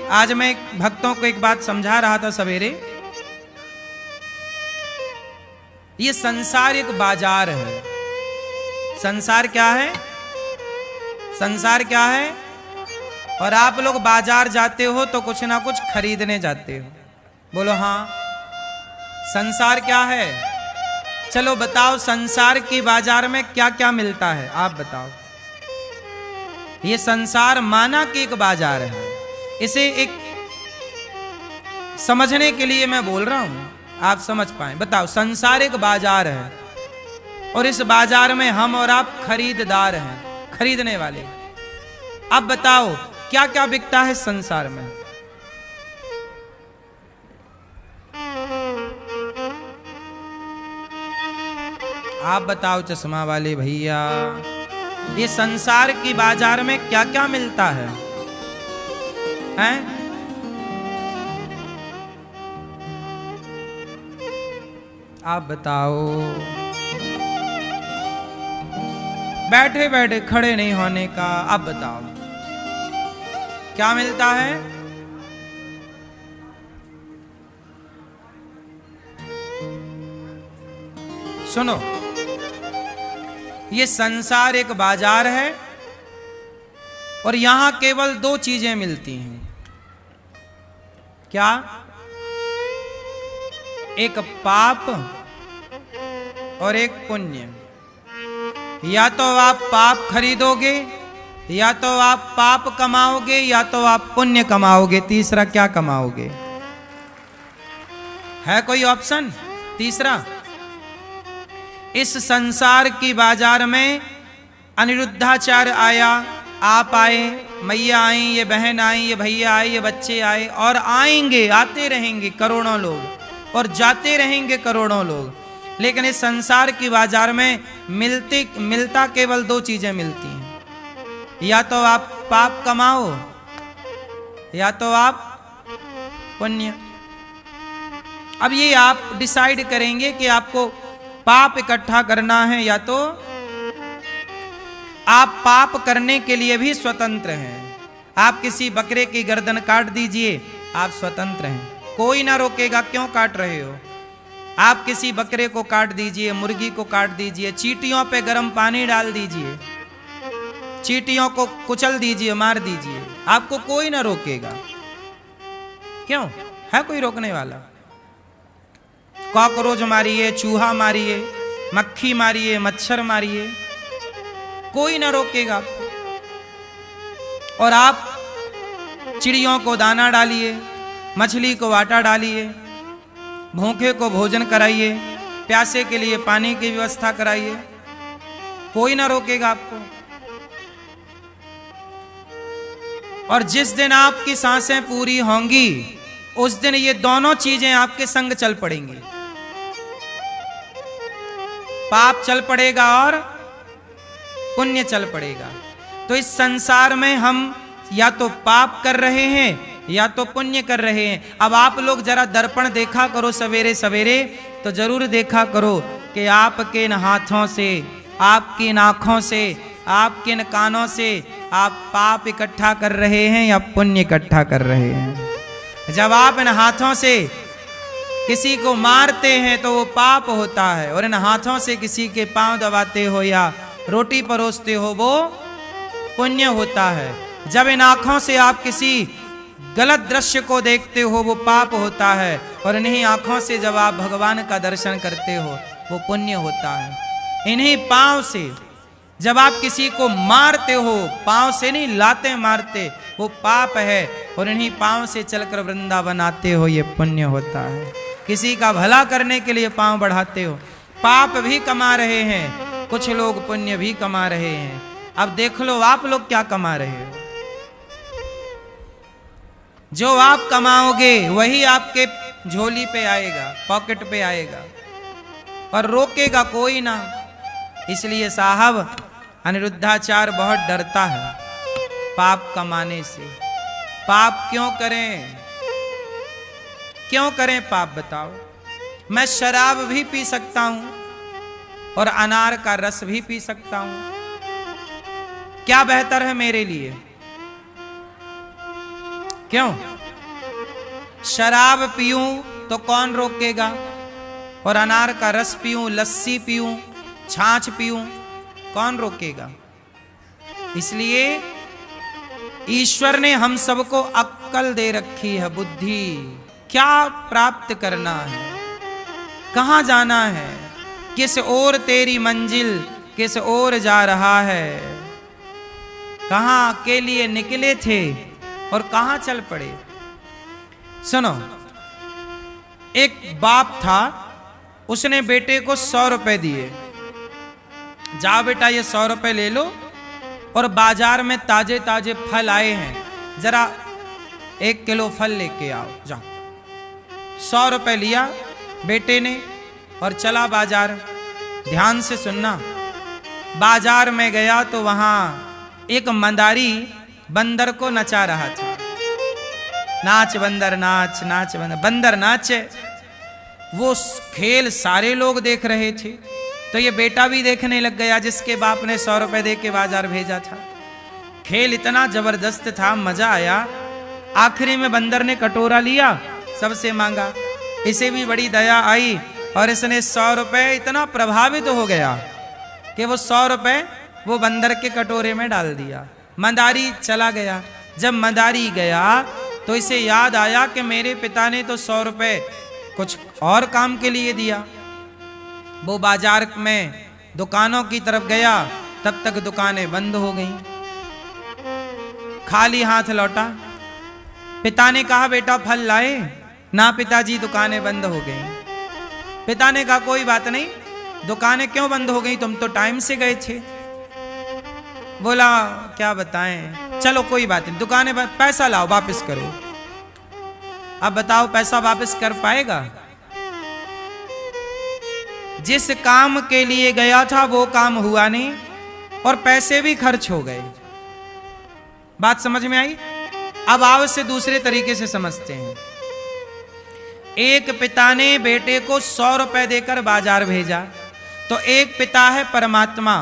आज मैं भक्तों को एक बात समझा रहा था सवेरे। ये संसार एक बाजार है। संसार क्या है? संसार क्या है? और आप लोग बाजार जाते हो तो कुछ ना कुछ खरीदने जाते हो। बोलो हाँ। संसार क्या है? चलो बताओ, संसार की बाजार में क्या क्या मिलता है? आप बताओ। ये संसार माना कि एक बाजार है। इसे एक समझने के लिए मैं बोल रहा हूं, आप समझ पाए। बताओ, संसार एक बाजार है और इस बाजार में हम और आप खरीददार हैं, खरीदने वाले। अब बताओ क्या क्या बिकता है संसार में? आप बताओ चश्मा वाले भैया, ये संसार की बाजार में क्या क्या मिलता है? हैं? आप बताओ। बैठे बैठे खड़े नहीं होने का। आप बताओ क्या मिलता है? सुनो, ये संसार एक बाजार है और यहां केवल दो चीजें मिलती हैं। क्या? एक पाप और एक पुण्य। या तो आप पाप खरीदोगे, या तो आप पाप कमाओगे, या तो आप पुण्य कमाओगे। तीसरा क्या कमाओगे? है कोई ऑप्शन तीसरा? इस संसार की बाजार में अनिरुद्धाचार्य आया, आप आए, मैया आई, ये बहन आई, ये भैया आए, ये बच्चे आए और आएंगे, आते रहेंगे करोड़ों लोग और जाते रहेंगे करोड़ों लोग। लेकिन इस संसार की बाजार में मिलता केवल दो चीजें मिलती हैं। या तो आप पाप कमाओ, या तो आप पुण्य। अब ये आप डिसाइड करेंगे कि आपको पाप इकट्ठा करना है या तो आप पाप करने के लिए भी स्वतंत्र हैं। आप किसी बकरे की गर्दन काट दीजिए, आप स्वतंत्र हैं, कोई ना रोकेगा। क्यों काट रहे हो? आप किसी बकरे को काट दीजिए, मुर्गी को काट दीजिए, चींटियों पे गर्म पानी डाल दीजिए, चींटियों को कुचल दीजिए, मार दीजिए, आपको कोई ना रोकेगा। क्यों? है कोई रोकने वाला? कॉकरोच मारिए, चूहा मारिए, मक्खी मारिए, मच्छर मारिए, कोई ना रोकेगा। और आप चिड़ियों को दाना डालिए, मछली को आटा डालिए, भूखे को भोजन कराइए, प्यासे के लिए पानी की व्यवस्था कराइए, कोई ना रोकेगा आपको। और जिस दिन आपकी सांसें पूरी होंगी उस दिन ये दोनों चीजें आपके संग चल पड़ेंगी। पाप चल पड़ेगा और पुण्य चल पड़ेगा। तो इस संसार में हम या तो पाप कर रहे हैं या तो पुण्य कर रहे हैं। अब आप लोग जरा दर्पण देखा करो सवेरे सवेरे, तो जरूर देखा करो कि आपके इन हाथों से, आपकी इन आंखों से, आपके इन कानों से आप पाप इकट्ठा कर रहे हैं या पुण्य इकट्ठा कर रहे हैं। जब आप इन हाथों से किसी को मारते हैं तो वो पाप होता है, और इन हाथों से किसी के पांव दबाते हो या रोटी परोसते हो वो पुण्य होता है। जब इन आंखों से आप किसी गलत दृश्य को देखते हो वो पाप होता है, और इन्हीं आंखों से जब आप भगवान का दर्शन करते हो वो पुण्य होता है। इन्हीं पांव से जब आप किसी को मारते हो, पांव से नहीं, लाते मारते, वो पाप है, और इन्हीं पांव से चलकर वृंदावन आते हो, ये पुण्य होता है। किसी का भला करने के लिए पांव बढ़ाते हो, पाप भी कमा रहे हैं, कुछ लोग पुण्य भी कमा रहे हैं। अब देख लो आप लोग क्या कमा रहे हो। जो आप कमाओगे वही आपके झोली पे आएगा, पॉकेट पे आएगा, और रोकेगा कोई ना। इसलिए साहब अनिरुद्धाचार्य बहुत डरता है पाप कमाने से। पाप क्यों करें? क्यों करें पाप बताओ? मैं शराब भी पी सकता हूं और अनार का रस भी पी सकता हूं, क्या बेहतर है मेरे लिए? क्यों? शराब पीऊं तो कौन रोकेगा, और अनार का रस पीऊं, लस्सी पीऊं, छाछ पीऊं, कौन रोकेगा। इसलिए ईश्वर ने हम सबको अक्ल दे रखी है, बुद्धि, क्या प्राप्त करना है, कहां जाना है, किस ओर तेरी मंजिल, किस ओर जा रहा है, कहां के लिए निकले थे और कहां चल पड़े। सुनो, एक बाप था, उसने बेटे को 100 रुपए दिए, जाओ बेटा ये 100 रुपए ले लो, और बाजार में ताजे ताजे फल आए हैं, जरा 1 किलो फल लेके आओ, जाओ। 100 रुपए लिया बेटे ने और चला बाजार। ध्यान से सुनना, बाजार में गया तो वहां एक मंदारी बंदर को नचा रहा था। नाच बंदर नाच, नाच बंदर, बंदर नाचे। वो खेल सारे लोग देख रहे थे, तो ये बेटा भी देखने लग गया, जिसके बाप ने 100 रुपए दे के बाजार भेजा था। खेल इतना जबरदस्त था, मजा आया। आखिरी में बंदर ने कटोरा लिया, सबसे मांगा, इसे भी बड़ी दया आई और इसने 100 रुपए, इतना प्रभावित हो गया कि वो 100 रुपए वो बंदर के कटोरे में डाल दिया। मंदारी चला गया। जब मंदारी गया तो इसे याद आया कि मेरे पिता ने तो 100 रुपए कुछ और काम के लिए दिया। वो बाजार में दुकानों की तरफ गया, तब तक दुकानें बंद हो गईं। खाली हाथ लौटा। पिता ने कहा बेटा फल लाए? ना पिताजी, दुकानें बंद हो गईं। पिता ने कहा कोई बात नहीं, दुकानें क्यों बंद हो गई, तुम तो टाइम से गए थे। बोला क्या बताएं, चलो कोई बात नहीं, दुकानें बंद, पैसा लाओ वापस करो। अब बताओ पैसा वापस कर पाएगा? जिस काम के लिए गया था वो काम हुआ नहीं और पैसे भी खर्च हो गए। बात समझ में आई? अब आओ इसे दूसरे तरीके से समझते हैं। एक पिता ने बेटे को 100 रुपए देकर बाजार भेजा, तो एक पिता है परमात्मा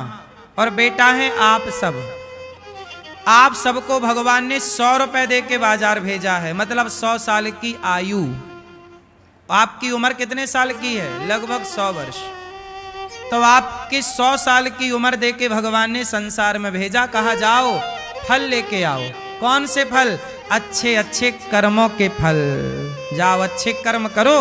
और बेटा है आप सब। आप सबको भगवान ने 100 रुपए दे के बाजार भेजा है, मतलब 100 साल की आयु। आपकी उम्र कितने साल की है? लगभग 100 वर्ष। तो आपकी 100 साल की उम्र दे के भगवान ने संसार में भेजा, कहा जाओ फल लेके आओ। कौन से फल? अच्छे अच्छे कर्मों के फल। जाओ अच्छे कर्म करो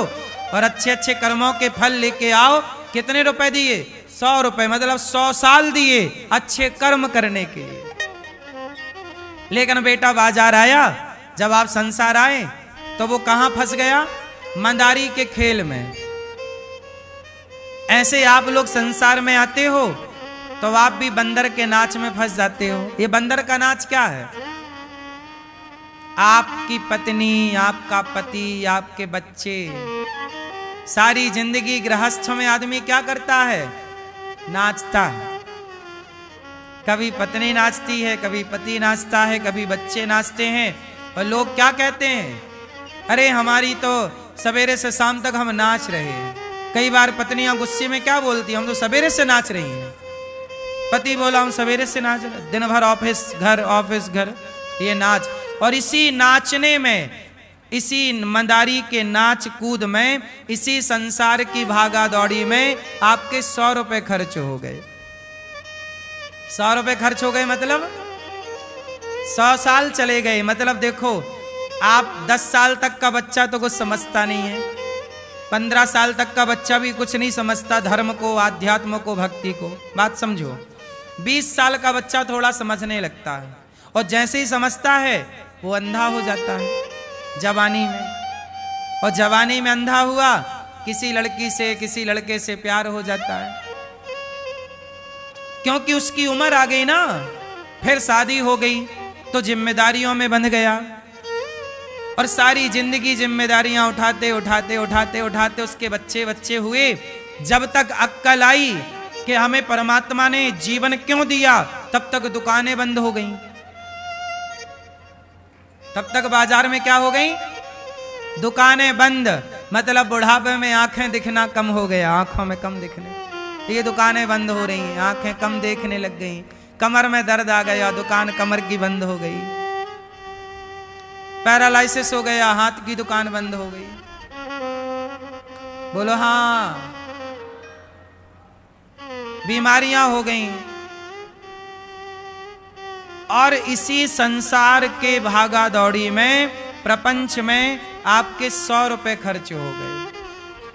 और अच्छे अच्छे कर्मों के फल लेके आओ। कितने रुपए दिए? 100 रुपए, मतलब 100 साल दिए अच्छे कर्म करने के लिए। लेकिन बेटा बाजार आया, जब आप संसार आए तो वो कहां फंस गया? मंदारी के खेल में। ऐसे आप लोग संसार में आते हो तो आप भी बंदर के नाच में फंस जाते हो। ये बंदर का नाच क्या है? आपकी पत्नी, आपका पति, आपके बच्चे, सारी जिंदगी गृहस्थ में आदमी क्या करता है? नाचता है। कभी पत्नी नाचती है, कभी पति नाचता है, कभी बच्चे नाचते हैं। और लोग क्या कहते हैं? अरे हमारी तो सवेरे से शाम तक हम नाच रहे हैं। कई बार पत्नियां गुस्से में क्या बोलती हैं? हम तो सवेरे से नाच रही हैं। पति बोला हम सवेरे से नाच रहे, दिन भर ऑफिस घर ऑफिस घर, ये नाच। और इसी नाचने में, इसी मंदारी के नाच कूद में, इसी संसार की भागा दौड़ी में आपके 100 रुपए खर्च हो गए। 100 रुपए खर्च हो गए मतलब 100 साल चले गए। मतलब देखो, आप 10 साल तक का बच्चा तो कुछ समझता नहीं है, 15 साल तक का बच्चा भी कुछ नहीं समझता धर्म को, आध्यात्म को, भक्ति को। बात समझो। 20 साल का बच्चा थोड़ा समझने लगता है, और जैसे ही समझता है वो अंधा हो जाता है जवानी में। और जवानी में अंधा हुआ, किसी लड़की से, किसी लड़के से प्यार हो जाता है, क्योंकि उसकी उम्र आ गई ना। फिर शादी हो गई तो जिम्मेदारियों में बंध गया, और सारी जिंदगी जिम्मेदारियां उठाते उठाते उठाते उठाते उसके बच्चे बच्चे हुए। जब तक अक्ल आई कि हमें परमात्मा ने जीवन क्यों दिया, तब तक दुकानें बंद हो गईं। तब तक बाजार में क्या हो गई? दुकानें बंद। मतलब बुढ़ापे में आंखें दिखना कम हो गया, आंखों में कम दिखने, ये दुकानें बंद हो रही हैं, आंखें कम देखने लग गई। कमर में दर्द आ गया, दुकान कमर की बंद हो गई। पैरालाइसिस हो गया, हाथ की दुकान बंद हो गई। बोलो हाँ, बीमारियां हो गई। और इसी संसार के भागा दौड़ी में, प्रपंच में आपके 100 रुपए खर्च हो गए।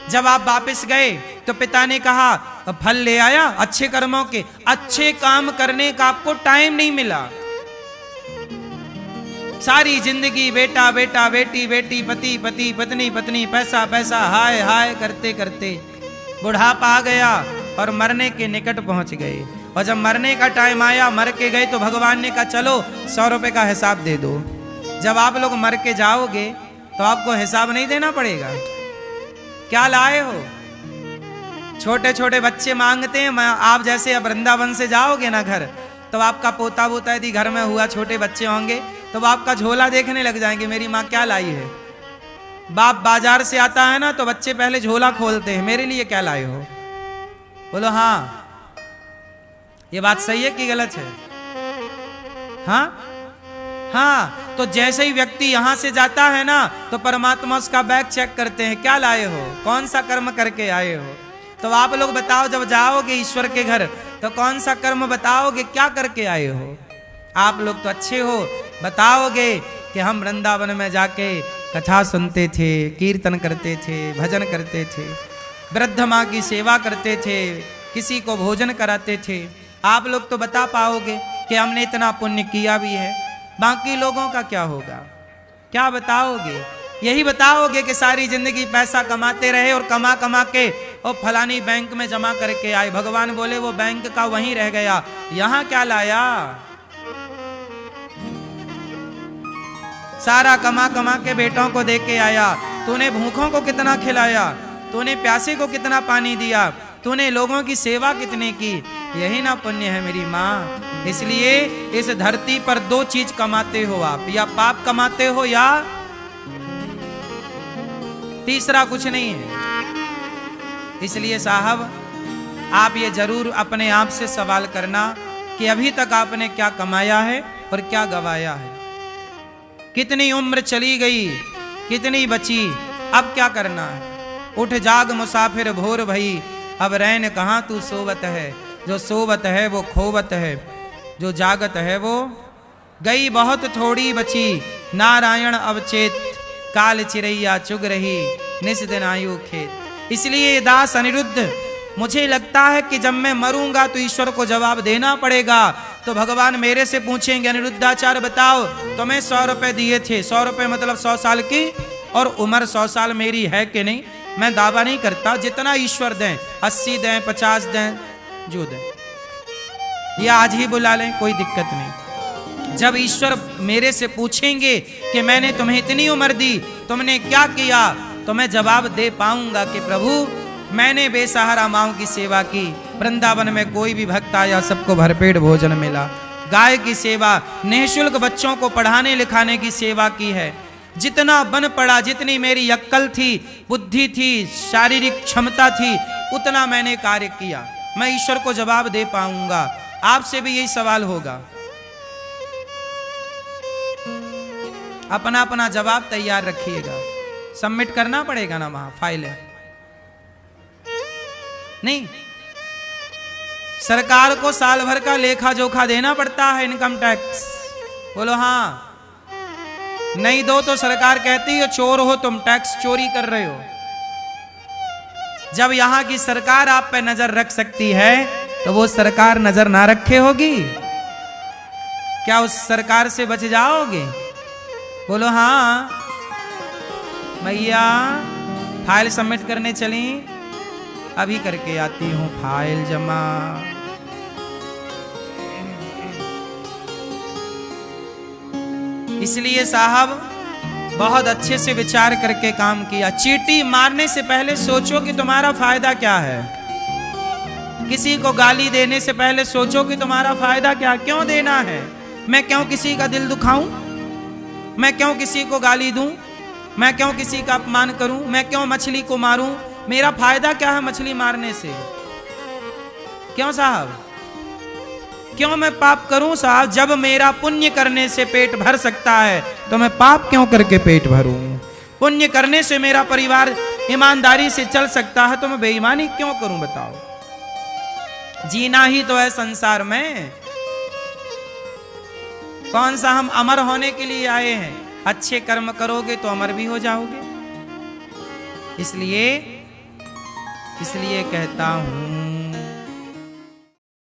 जब आप वापस गए तो पिता ने कहा फल ले आया अच्छे कर्मों के, अच्छे काम करने का आपको टाइम नहीं मिला। सारी जिंदगी बेटा बेटा, बेटी बेटी, पति पति, पत्नी पत्नी, पैसा पैसा, हाय हाय करते करते बुढ़ापा आ गया और मरने के निकट पहुंच गए। और जब मरने का टाइम आया, मर के गए, तो भगवान ने कहा चलो 100 रुपए का हिसाब दे दो। जब आप लोग मर के जाओगे तो आपको हिसाब नहीं देना पड़ेगा। क्या लाए हो? छोटे छोटे बच्चे मांगते हैं। आप जैसे अब वृंदावन से जाओगे ना घर, तो आपका पोता बोता यदि घर में हुआ, छोटे बच्चे होंगे, तो आपका झोला देखने लग जाएंगे, मेरी माँ क्या लाई है। बाप बाजार से आता है ना, तो बच्चे पहले झोला खोलते हैं, मेरे लिए क्या लाए हो। बोलो हाँ, ये बात सही है कि गलत है? हाँ हाँ। तो जैसे ही व्यक्ति यहां से जाता है ना, तो परमात्मा उसका बैग चेक करते हैं, क्या लाए हो, कौन सा कर्म करके आए हो। तो आप लोग बताओ, जब जाओगे ईश्वर के घर, तो कौन सा कर्म बताओगे, क्या करके आए हो। आप लोग तो अच्छे हो, बताओगे कि हम वृंदावन में जाके कथा सुनते थे, कीर्तन करते थे, भजन करते थे, वृद्ध माँ की सेवा करते थे, किसी को भोजन कराते थे। आप लोग तो बता पाओगे कि हमने इतना पुण्य किया भी है। बाकी लोगों का क्या होगा, क्या बताओगे? यही बताओगे कि सारी जिंदगी पैसा कमाते रहे और कमा कमा के और फलानी बैंक में जमा करके आए। भगवान बोले वो बैंक का वहीं रह गया, यहां क्या लाया। सारा कमा कमा के बेटों को दे के आया। तूने भूखों को कितना खिलाया, तूने प्यासे को कितना पानी दिया, तूने लोगों की सेवा कितने की। यही ना पुण्य है मेरी माँ। इसलिए इस धरती पर 2 चीज कमाते हो आप, या पाप कमाते हो या तीसरा कुछ नहीं है। इसलिए साहब, आप ये जरूर अपने आप से सवाल करना कि अभी तक आपने क्या कमाया है और क्या गवाया है। कितनी उम्र चली गई, कितनी बची, अब क्या करना है। उठ जाग मुसाफिर भोर भई, अब रैन कहाँ तू सोवत है। जो सोवत है वो खोवत है, जो जागत है वो गई बहुत थोड़ी बची। नारायण अवचेत, काल चिरैया चुग रही, निस दिन आयु खेत। इसलिए दास अनिरुद्ध, मुझे लगता है कि जब मैं मरूंगा तो ईश्वर को जवाब देना पड़ेगा। तो भगवान मेरे से पूछेंगे, अनिरुद्धाचार्य बताओ, तुम्हें 100 रुपए दिए थे, 100 रुपए मतलब 100 साल की, और उम्र 100 साल मेरी है कि नहीं। मैं दावा नहीं करता, जितना ईश्वर दें, 80 दें, 50 दें, जो दें, या आज ही बुला लें, कोई दिक्कत नहीं। जब ईश्वर मेरे से पूछेंगे कि मैंने तुम्हें इतनी उम्र दी, तुमने क्या किया, तो मैं जवाब दे पाऊंगा कि प्रभु मैंने बेसहारा माँओं की सेवा की। वृंदावन में कोई भी भक्त आया, सबको भरपेट भोजन मिला। गाय की सेवा, निःशुल्क बच्चों को पढ़ाने लिखाने की सेवा की है। जितना बन पड़ा, जितनी मेरी अक्ल थी, बुद्धि थी, शारीरिक क्षमता थी, उतना मैंने कार्य किया। मैं ईश्वर को जवाब दे पाऊंगा। आपसे भी यही सवाल होगा। अपना अपना जवाब तैयार रखिएगा। सबमिट करना पड़ेगा ना वहां फाइल है नहीं। सरकार को साल भर का लेखा जोखा देना पड़ता है, इनकम टैक्स। बोलो हाँ। नहीं दो तो सरकार कहती है चोर हो तुम, टैक्स चोरी कर रहे हो। जब यहां की सरकार आप पे नजर रख सकती है, तो वो सरकार नजर ना रखे होगी, क्या उस सरकार से बच जाओगे? बोलो हाँ। भैया फाइल सबमिट करने चली, अभी करके आती हूं फाइल जमा। इसलिए साहब बहुत अच्छे से विचार करके काम किया। चींटी मारने से पहले सोचो कि तुम्हारा फायदा क्या है। किसी को गाली देने से पहले सोचो कि तुम्हारा फायदा क्या, क्यों देना है। मैं क्यों किसी का दिल दुखाऊं, मैं क्यों किसी को गाली दूं, मैं क्यों किसी का अपमान करूं, मैं क्यों मछली को मारूं, मेरा फायदा क्या है मछली मारने से। क्यों साहब, क्यों मैं पाप करूं साहब? जब मेरा पुण्य करने से पेट भर सकता है तो मैं पाप क्यों करके पेट भरूं? पुण्य करने से मेरा परिवार ईमानदारी से चल सकता है तो मैं बेईमानी क्यों करूं? बताओ। जीना ही तो है संसार में। कौन सा हम अमर होने के लिए आए हैं? अच्छे कर्म करोगे तो अमर भी हो जाओगे। इसलिए कहता हूं